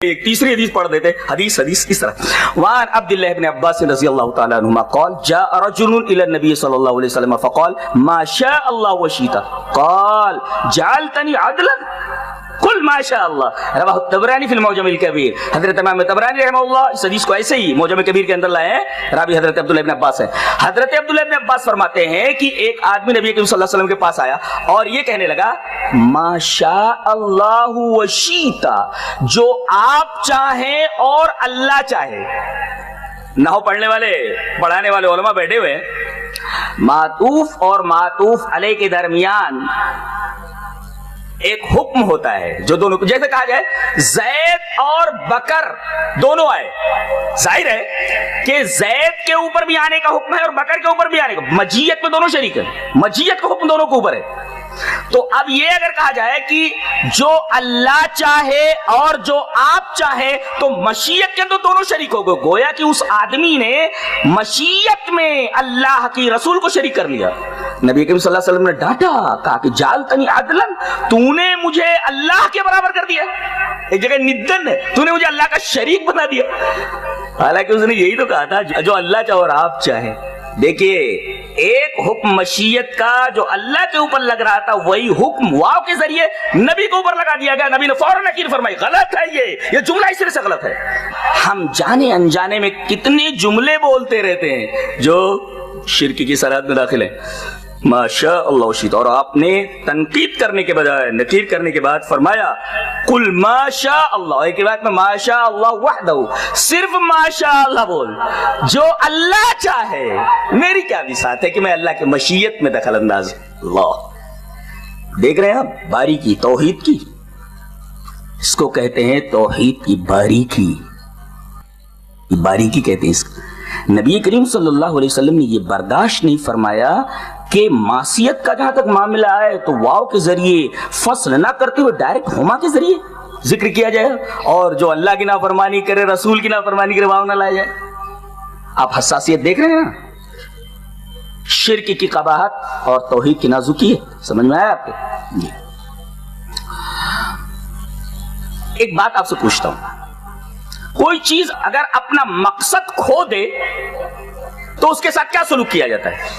ایک تیسری حدیث پڑھ دیتے حدیث اس طرح وعن عبداللہ بن عباس رضی اللہ تعالی عنہما قال جاء رجل الى النبي صلی اللہ علیہ وسلم فقال ما شاء اللہ وشئت قال جعلتنی عدلا قل ما شاء اللہ رواہ الطبرانی فی المعجم الکبیر. حضرت امام طبرانی رحمہ اللہ اس حدیث کو ایسے ہی معجم کبیر کے اندر لائے ہیں. راوی حضرت عبداللہ بن عباس ہے. حضرت عبداللہ بن عباس فرماتے ہیں کہ ایک آدمی نبی کریم صلی اللہ علیہ وسلم کے پاس آیا اور یہ کہنے لگا ما شاء اللہ وشئت، جو آپ چاہیں اور اللہ چاہے. نحو پڑھنے والے پڑھانے والے علماء بیٹھے ہوئے معطوف اور معطوف علیہ کے درمیان ایک حکم ہوتا ہے جو دونوں، جیسے کہا جائے زید اور بکر دونوں آئے، ظاہر ہے کہ زید کے اوپر بھی آنے کا حکم ہے اور بکر کے اوپر بھی آنے کا. مجیت میں دونوں شریک ہیں، مجیت کا حکم دونوں کے اوپر ہے. تو اب یہ اگر کہا جائے کہ جو اللہ چاہے اور جو آپ چاہے تو مشیت کے اندر دونوں شریک ہو گئے. گویا کہ اس آدمی نے مشیت میں اللہ کی رسول کو شریک کر لیا. نبی کریم صلی اللہ علیہ وسلم نے ڈانٹا، کہا کہ جعلتنی عدلا، تو نے مجھے اللہ کے برابر کر دیا. ایک جگہ ندن ہے، تو نے مجھے اللہ کا شریک بنا دیا. حالانکہ اس نے یہی تو کہا تھا جو اللہ چاہے اور آپ چاہیں. دیکھیے ایک حکم مشیت کا جو اللہ کے اوپر لگ رہا تھا وہی حکم واو کے ذریعے نبی کے اوپر لگا دیا گیا. نبی نے فوراً نکیر فرمائی غلط ہے، یہ جملہ اس طرح سے غلط ہے. ہم جانے انجانے میں کتنے جملے بولتے رہتے ہیں جو شرک کی سرحد میں داخل ہیں. ما شاء اللہ وشئت، اور آپ نے تنقید کرنے کے بجائے نکیر کرنے کے بعد فرمایا قل ما شاء اللہ. ایک روایت میں ما شاء اللہ وحدہ، صرف ما شاء اللہ بول، جو اللہ چاہے. میری کیا بساط ہے کہ میں اللہ کے مشیت میں دخل انداز. اللہ دیکھ رہے ہیں آپ باریکی توحید کی، اس کو کہتے ہیں توحید کی باریکی. باریکی کہتے ہیں اس کو. نبی کریم صلی اللہ علیہ وسلم نے یہ برداشت نہیں فرمایا کہ معصیت کا جہاں تک معاملہ آئے تو واو کے ذریعے فصل نہ کرتے ہوئے ڈائریکٹ ہما کے ذریعے ذکر کیا جائے، اور جو اللہ کی نافرمانی کرے رسول کی نافرمانی کرے واو نہ لایا جائے. آپ حساسیت دیکھ رہے ہیں نا، شرک کی قباحت اور توحید کی نازکی ہے. سمجھ میں آیا آپ کو؟ جی. ایک بات آپ سے پوچھتا ہوں، کوئی چیز اگر اپنا مقصد کھو دے تو اس کے ساتھ کیا سلوک کیا جاتا ہے؟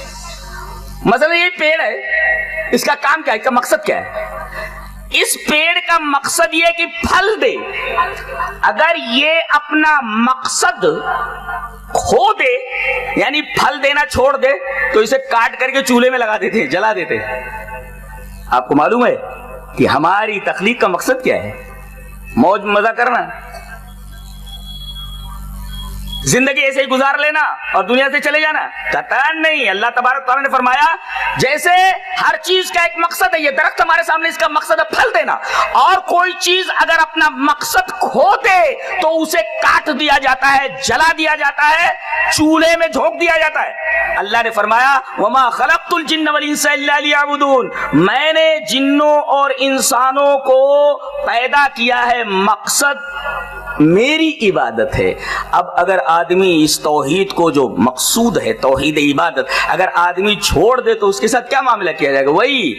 مثلا یہ پیڑ ہے، اس کا کام کیا ہے، اس کا مقصد کیا ہے؟ اس پیڑ کا مقصد یہ کہ پھل دے. اگر یہ اپنا مقصد کھو دے یعنی پھل دینا چھوڑ دے تو اسے کاٹ کر کے چولہے میں لگا دیتے ہیں، جلا دیتے ہیں. آپ کو معلوم ہے کہ ہماری تخلیق کا مقصد کیا ہے؟ موج مزہ کرنا، زندگی ایسے ہی گزار لینا اور دنیا سے چلے جانا؟ قطعاً نہیں. اللہ تبارک تعالیٰ نے فرمایا جیسے ہر چیز کا ایک مقصد ہے، یہ درخت ہمارے سامنے اس کا مقصد ہے پھل دینا، اور کوئی چیز اگر اپنا مقصد کھو دے تو اسے کاٹ دیا جاتا ہے، جلا دیا جاتا ہے، چولہے میں جھونک دیا جاتا ہے. اللہ نے فرمایا وما خلقت الجن والانس الا لیعبدون، میں نے جنوں اور انسانوں کو پیدا کیا ہے، مقصد میری عبادت ہے. اب اگر آدمی اس توحید کو جو مقصود ہے توحید عبادت اگر آدمی چھوڑ دے تو اس کے ساتھ کیا معاملہ کیا جائے گا؟ وہی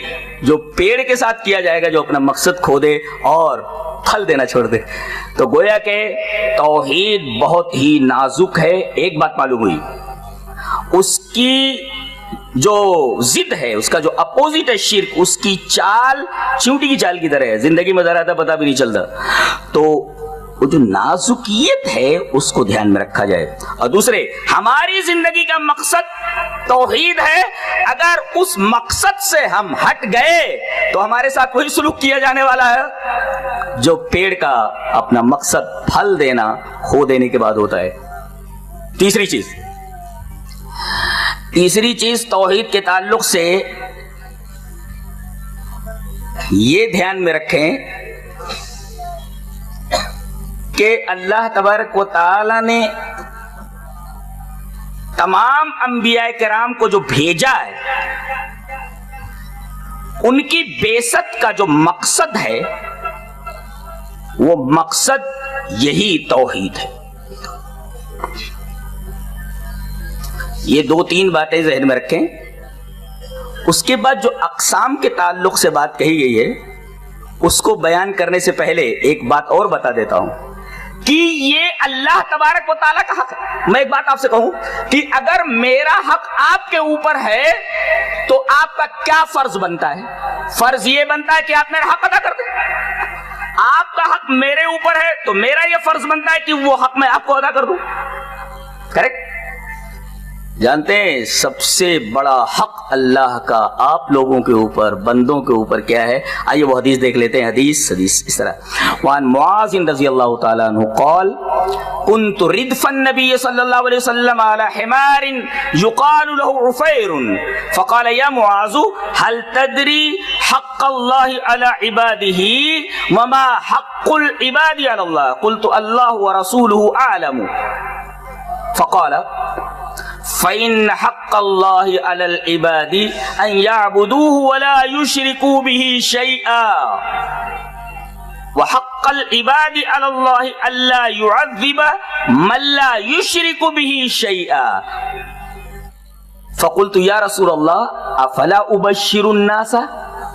جو پیڑ کے ساتھ کیا جائے گا جو اپنا مقصد کھو دے اور پھل دینا چھوڑ دے. تو گویا کہ توحید بہت ہی نازک ہے. ایک بات معلوم ہوئی، اس کی جو ضد ہے، اس کا جو اپوزٹ ہے شرک، اس کی چال چیونٹی کی چال کی طرح ہے، زندگی میں ذرا پتہ بھی نہیں چلتا. تو وہ جو نازکیت ہے اس کو دھیان میں رکھا جائے. اور دوسرے، ہماری زندگی کا مقصد توحید ہے، اگر اس مقصد سے ہم ہٹ گئے تو ہمارے ساتھ وہی سلوک کیا جانے والا ہے جو پیڑ کا اپنا مقصد پھل دینا کھو دینے کے بعد ہوتا ہے. تیسری چیز توحید کے تعلق سے یہ دھیان میں رکھیں کہ اللہ تبارک و تعالی نے تمام انبیاء کرام کو جو بھیجا ہے ان کی بعثت کا جو مقصد ہے وہ مقصد یہی توحید ہے. یہ 2-3 باتیں ذہن میں رکھیں. اس کے بعد جو اقسام کے تعلق سے بات کہی گئی ہے اس کو بیان کرنے سے پہلے ایک بات اور بتا دیتا ہوں کہ یہ اللہ تبارک و تعالیٰ کا حق ہے۔ میں ایک بات آپ سے کہوں کہ اگر میرا حق آپ کے اوپر ہے تو آپ کا کیا فرض بنتا ہے؟ فرض یہ بنتا ہے کہ آپ میرا حق ادا کر دیں۔ آپ کا حق میرے اوپر ہے تو میرا یہ فرض بنتا ہے کہ وہ حق میں آپ کو ادا کر دوں۔ کریکٹ؟ جانتے ہیں سب سے بڑا حق اللہ کا آپ لوگوں کے اوپر، بندوں کے اوپر کیا ہے؟ آئیے وہ حدیث دیکھ لیتے ہیں۔ حدیث اس طرح، وعن معاذ رضی اللہ تعالیٰ عنہ قال كنت ردف النبي صلی اللہ علیہ وسلم على حمار يقال له عفير فقال يا معاذ هل تدري حق الله على عباده وما حق العباد على الله؟ قلت الله ورسوله أعلم. فقال فإن حق الله على العباد أن يعبدوه ولا يشركوا به شيئا وحق العباد على الله ألا يعذب من لا يشرك به شيئا. فقلت يا رسول الله أفلا أبشر الناس؟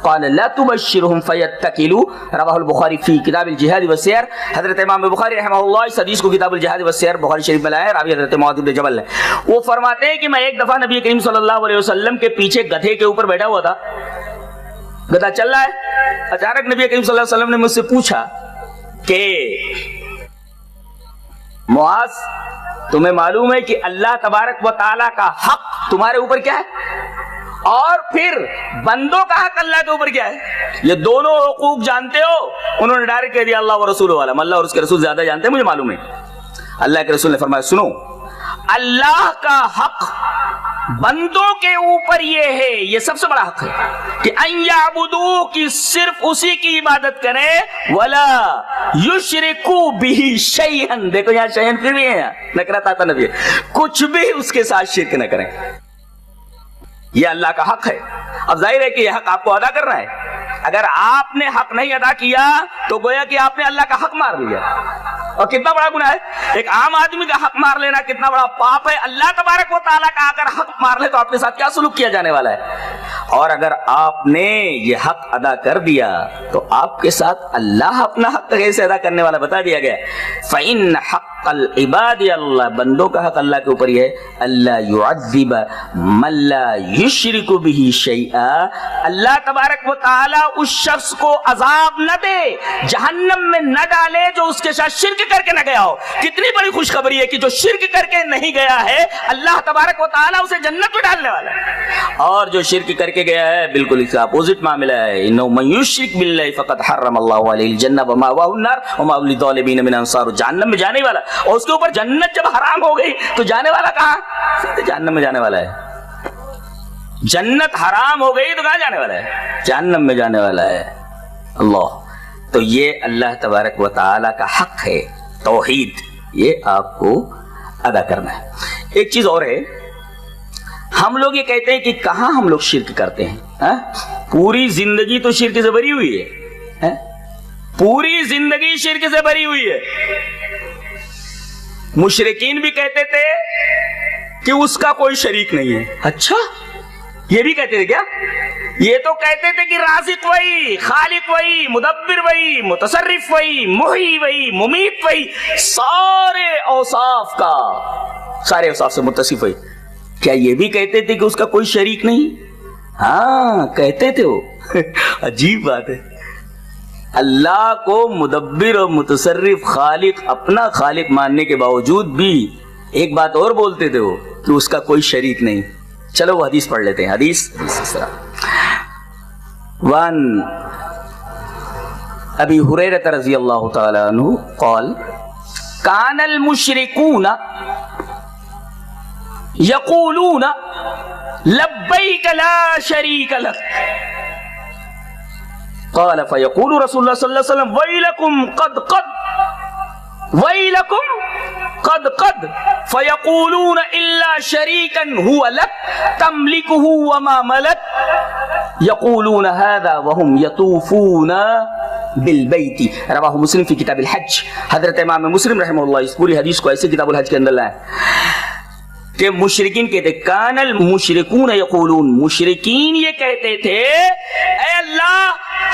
قال لا تبشرهم فيتكلوا. رواہ البخاری فی کتاب الجہاد والسیر. حضرت امام بخاری رحمہ اللہ اس حدیث کو کتاب الجہاد والسیر بخاری شریف میں لائے. راوی حضرت معاذ بن جبل ہے. وہ فرماتے ہیں کہ میں ایک دفعہ نبی کریم صلی اللہ علیہ وسلم کے پیچھے گدھے کے اوپر بیٹھا ہوا تھا. گدھا چل رہا ہے. اچانک نبی کریم صلی اللہ علیہ وسلم نے مجھ سے پوچھا کہ معاذ تمہیں معلوم ہے کہ اللہ تبارک و تعالیٰ کا حق تمہارے اوپر کیا ہے اور پھر بندوں کا حق اللہ کے اوپر کیا ہے؟ یہ دونوں حقوق جانتے ہو؟ انہوں نے ڈائریکٹ کہہ دیا اللہ و رسول والا. اللہ اور اس کے رسول زیادہ جانتے ہیں مجھے معلوم ہے. اللہ کے رسول نے فرمایا سنو، اللہ کا حق بندوں کے اوپر یہ ہے، یہ سب سے بڑا حق ہے کہ ان یعبدو کی صرف اسی کی عبادت کریں ولا یشرکو بہ شیئا. دیکھو یہاں شیئا پھر بھی ہے نکرات آتا نبی، کچھ بھی اس کے ساتھ شرک نہ کریں. یہ اللہ کا حق ہے. اب ظاہر ہے کہ یہ حق آپ کو ادا کرنا ہے. اگر آپ نے حق نہیں ادا کیا تو گویا کہ آپ نے اللہ کا حق مار لیا، اور کتنا بڑا گناہ ہے. ایک عام آدمی کا حق مار لینا کتنا بڑا پاپ ہے. اللہ تبارک و تعالیٰ کا اگر حق مار لے تو آپ کے ساتھ کیا سلوک کیا جانے والا ہے. اور اگر آپ نے یہ حق ادا کر دیا تو آپ کے ساتھ اللہ اپنا حق کیسے ادا کرنے والا بتا دیا گیا. فَإِنَّ حَقَّ العباد اللہ، بندوں کا حق اللہ کے اوپر یہ ہے اللہ يعذب من لا يشرک به شیئا. اللہ تبارک و تعالی اس شخص کو عذاب نہ دے، جہنم میں نہ ڈالے جو اس کے ساتھ شرک کر کے نہ گیا ہو. کتنی بڑی خوشخبری ہے کہ جو شرک کر کے نہیں گیا ہے اللہ تبارک و تعالی اسے جنت میں ڈالنے والا ہے. اور جو شرک کر کے گیا ہے بالکل اس کا اپوزٹ معاملہ ہے. انه من يشرك بالله فقد حرم الله عليه الجنة ومأواه النار وما للظالمين من انصار. جہنم میں جانے والا، اور اس کے اوپر جنت جب حرام ہو گئی تو جانے والا کہاں؟ جہنم میں جانے والا ہے. جنت حرام ہو گئی تو کہاں جانے والا ہے؟ جہنم میں جانے والا ہے. اللہ تو یہ اللہ تبارک و تعالی کا حق ہے توحید، یہ آپ کو ادا کرنا ہے. ایک چیز اور ہے، ہم لوگ یہ کہتے ہیں کہ کہاں ہم لوگ شرک کرتے ہیں. پوری زندگی تو شرک سے بھری ہوئی ہے، پوری زندگی شرک سے بھری ہوئی ہے. مشرکین بھی کہتے تھے کہ اس کا کوئی شریک نہیں ہے. اچھا یہ بھی کہتے تھے کیا؟ یہ تو کہتے تھے کہ رازق وہی، خالق وہی، مدبر وہی، متصرف وہی، محیی وہی، ممیت وہی، سارے اوصاف سے متصف وہی. کیا یہ بھی کہتے تھے کہ اس کا کوئی شریک نہیں؟ ہاں کہتے تھے وہ. عجیب بات ہے، اللہ کو مدبر اور متصرف خالق اپنا خالق ماننے کے باوجود بھی ایک بات اور بولتے تھے وہ کہ اس کا کوئی شریک نہیں. چلو وہ حدیث پڑھ لیتے ہیں. حدیث اس طرح وان ابی ہریرہ رضی اللہ تعالی عنہ قال کان المشرکون یقولون لبیک لا شریک لک قال فیقول رسول اللہ صلی اللہ علیہ وسلم ویلکم قد قد ویلکم قد قد فیقولون الا شریکا هو لک تملکه وما ملک یقولون هذا وهم یطوفون بالبیت. رواہ مسلم فی کتاب الحج. حضرت امام مسلم رحمہ اللہ اس پوری حدیث کو ایسے کتاب الحج کے اندر لائے کہ مشرکین کہتے کان المشرکون یقولون، مشرکین یہ کہتے تھے اے اللہ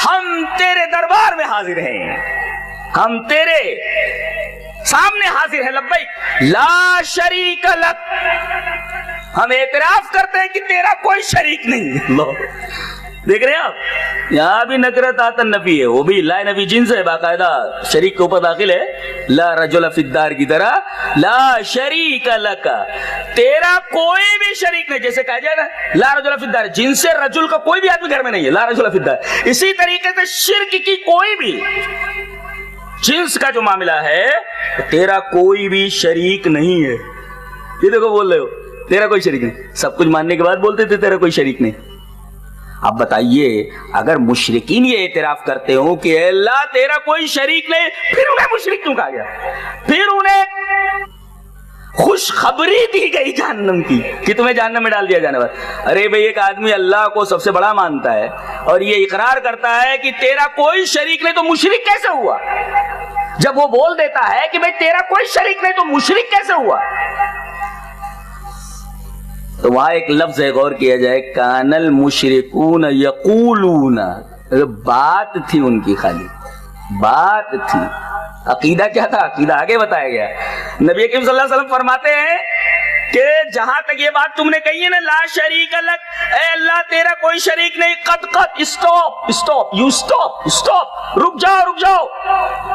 ہم تیرے دربار میں حاضر ہیں، ہم تیرے سامنے حاضر ہے، لبیک لا شریک لک، ہم اعتراف کرتے ہیں کہ تیرا کوئی شریک نہیں ہے۔ اللہ دیکھ رہے ہیں آپ، یہاں بھی نکرت آتا نفی ہے، وہ بھی لا نفی جنس ہے، باقاعدہ شریک کے اوپر داخل ہے، لا رجل فی الدار کی طرح لا شریک لک، تیرا کوئی بھی شریک نہیں، جیسے کہا جائے نا لا رجل فی الدار، جنس رجل کا کوئی بھی آدمی گھر میں نہیں ہے، لا رجل فی الدار۔ اسی طریقے سے شرک کی کوئی بھی جنس کا جو معاملہ ہے، تیرا کوئی بھی شریک نہیں ہے۔ یہ دیکھو بول رہے ہو تیرا کوئی شریک نہیں، سب کچھ ماننے کے بعد بولتے تھے تیرا کوئی شریک نہیں۔ اب بتائیے اگر مشرکین یہ اعتراف کرتے ہوں کہ اے اللہ تیرا کوئی شریک نہیں، پھر انہیں مشرک کیوں کہا گیا؟ پھر انہیں خوشخبری دی گئی جہنم کی کہ تمہیں جہنم میں ڈال دیا جانے والا۔ ارے بھئی ایک آدمی اللہ کو سب سے بڑا مانتا ہے اور یہ اقرار کرتا ہے کہ تیرا کوئی شریک نہیں، تو مشرک کیسے ہوا؟ جب وہ بول دیتا ہے کہ بھئی تیرا کوئی شریک نہیں تو مشرک کیسے ہوا؟ تو وہاں ایک لفظ ہے، غور کیا جائے، کان المشرکون یقولون، بات تھی ان کی، خالی بات تھی۔ عقیدہ کیا تھا؟ عقیدہ آگے بتایا گیا۔ نبی کریم صلی اللہ علیہ وسلم فرماتے ہیں کہ جہاں تک یہ بات تم نے کہی ہے نا لا شریک لک، اے اللہ تیرا کوئی شریک نہیں، قد اسٹاپ، یو اسٹاپ، رک جاؤ،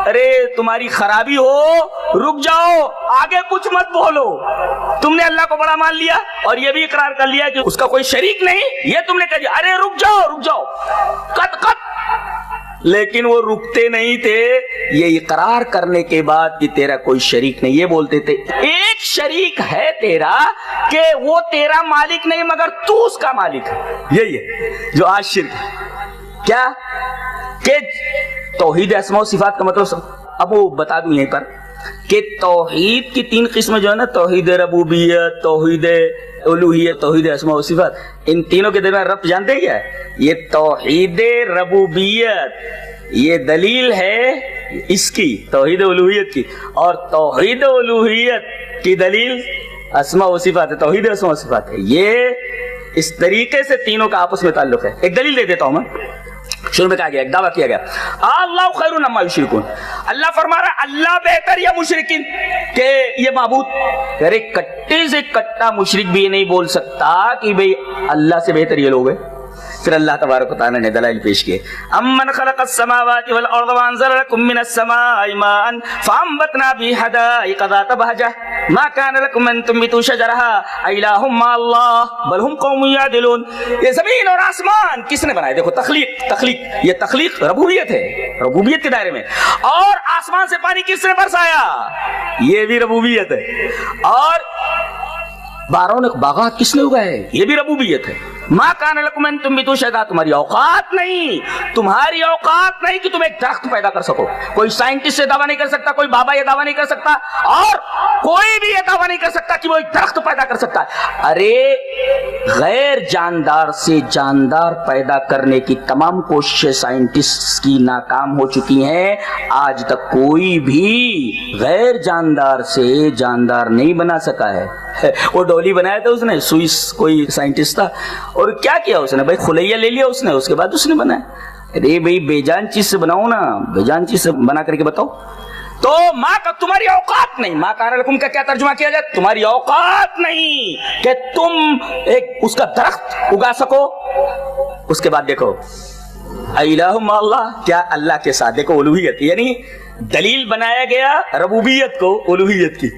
ارے تمہاری خرابی ہو، رک جاؤ، آگے کچھ مت بولو۔ تم نے اللہ کو بڑا مان لیا اور یہ بھی اقرار کر لیا کہ اس کا کوئی شریک نہیں، یہ تم نے کہہ دیا، ارے رک جاؤ، قد، لیکن وہ رکتے نہیں تھے، یہ اقرار کرنے کے بعد کہ تیرا کوئی شریک نہیں، یہ بولتے تھے ایک شریک ہے تیرا کہ وہ تیرا مالک نہیں مگر تو اس کا مالک ہے۔ یہی ہے جو آج شرک ہے، کیا کہ توحید اسماء و صفات کا مطلب اب وہ بتا دوں یہیں پر کہ توحید کی 3 قسمیں جو ہے نا، توحید ربوبیت، توحید الوہیت، توحید اسماء و صفات، ان تینوں کے درمیان ربط جانتے ہیں کیا ہے؟ یہ توحید ربوبیت یہ دلیل ہے اس کی، توحید الوہیت کی، اور توحید الوہیت کی دلیل اسماء و صفات ہے، توحید اسماء و صفات ہے۔ یہ اس طریقے سے تینوں کا آپس میں تعلق ہے۔ ایک دلیل دے دیتا ہوں میں، شروع میں کہا گیا، ایک دعویٰ کیا گیا، اللہ خیر عما یشرکون، اللہ فرما رہا اللہ بہتر یا مشرکین کہ یہ معبود، یار ایک کٹے سے کٹا مشرک بھی یہ نہیں بول سکتا کہ بھئی اللہ سے بہتر یہ لوگ ہیں۔ پھر اللہ تبارک و تعالیٰ نے دلائل پیش کیے، امن خلق السماوات والارض وانزل لكم من السماء ماء فانبتنا به حدائق ذات بهجة ما كان لكم ان تنبتوا شجرها اإله مع الله بل هم قوم يعدلون۔ یہ زمین اور آسمان کس نے بنائے؟ دیکھو تخلیق، یہ تخلیق ربوبیت ہے، ربوبیت کے دائرے میں، اور آسمان سے پانی کس نے برسایا؟ یہ بھی ربوبیت ہے، اور باغات کس نے اگائے؟ یہ بھی ربوبیت ہے۔ ما کان لکم ان تنبتوا شجرا، تمہاری اوقات نہیں کہ تم ایک درخت پیدا کر سکو۔ کوئی سائنٹسٹ یہ دعویٰ نہیں کر سکتا، کوئی بابا یہ دعویٰ نہیں کر سکتا، اور کوئی بھی یہ دعویٰ نہیں کر سکتا کہ وہ ایک درخت پیدا کر سکتا ہے۔ ارے غیر جاندار سے جاندار پیدا کرنے کی تمام کوششیں سائنٹسٹ کی ناکام ہو چکی ہیں، آج تک کوئی بھی غیر جاندار سے جاندار نہیں بنا سکا ہے۔ وہ ڈولی بنایا تھا اس نے، سوئس کوئی سائنٹسٹ تھا، اور کیا کیا اس نے بھائی؟ خلیہ لے لیا اس نے، اس کے بعد اس نے بنایا۔ ارے بھائی بے جان چیز سے بناؤ نا، بے جان چیز سے بنا کر کے بتاؤ۔ تو ماں کا تمہاری اوقات نہیں، ماں کان لکم کا کیا ترجمہ کیا جائے؟ تمہاری اوقات نہیں کہ تم ایک اس کا درخت اگا سکو۔ اس کے بعد دیکھو الہ مع اللہ، کیا اللہ کے ساتھ، دیکھو الوہیت، یعنی دلیل بنایا گیا ربوبیت کو الوہیت کی۔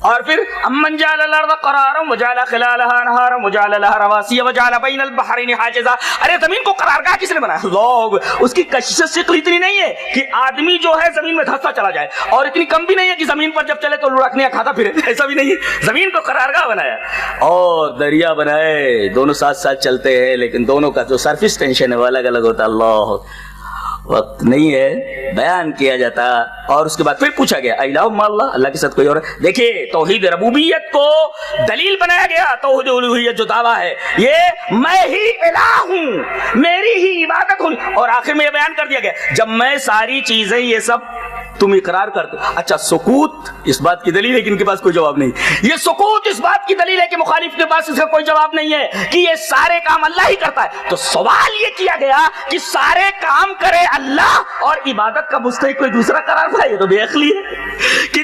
اور پھر امن جعل الارض قرارا وجعل خلالها انہارا وجعل لها رواسي وجعل بین البحرین حاجزا، ارے زمین کو قرارگاہ کس نے بنایا؟ لوگ اس کی کشش ثقل اتنی نہیں ہے کہ آدمی جو ہے زمین میں دھستا چلا جائے، اور اتنی کم بھی نہیں ہے کہ زمین پر جب چلے تو لڑکنے کھاتا پھرے، ایسا بھی نہیں ہے۔ زمین کو قرارگاہ بنایا اور دریا بنائے، دونوں ساتھ ساتھ چلتے ہیں، لیکن دونوں کا جو سرفیس ٹینشن ہے وہ الگ الگ ہوتا ہے۔ اللہ وقت نہیں ہے بیان کیا جاتا۔ اور اس کے بعد پھر پوچھا گیا الہ مع اللہ، اللہ کے ساتھ کوئی اور؟ دیکھیے توحید ربوبیت کو دلیل بنایا گیا، توحید الوہیت جو دعویٰ ہے یہ میں ہی الہ ہوں، میری ہی عبادت ہوں، اور آخر میں یہ بیان کر دیا گیا جب میں ساری چیزیں یہ سب تم اقرار کرتے۔ اچھا سکوت اس بات کی دلیل ہے کہ ان کے پاس کوئی جواب نہیں، یہ سکوت اس بات کی دلیل ہے کہ مخالف کے پاس اس کا کوئی جواب نہیں ہے کہ یہ سارے کام اللہ ہی کرتا ہے۔ تو سوال یہ کیا گیا کہ سارے کام کرے اللہ اور عبادت کا مستحق کوئی دوسرا قرار تھا؟ یہ تو بے عقلی ہے کہ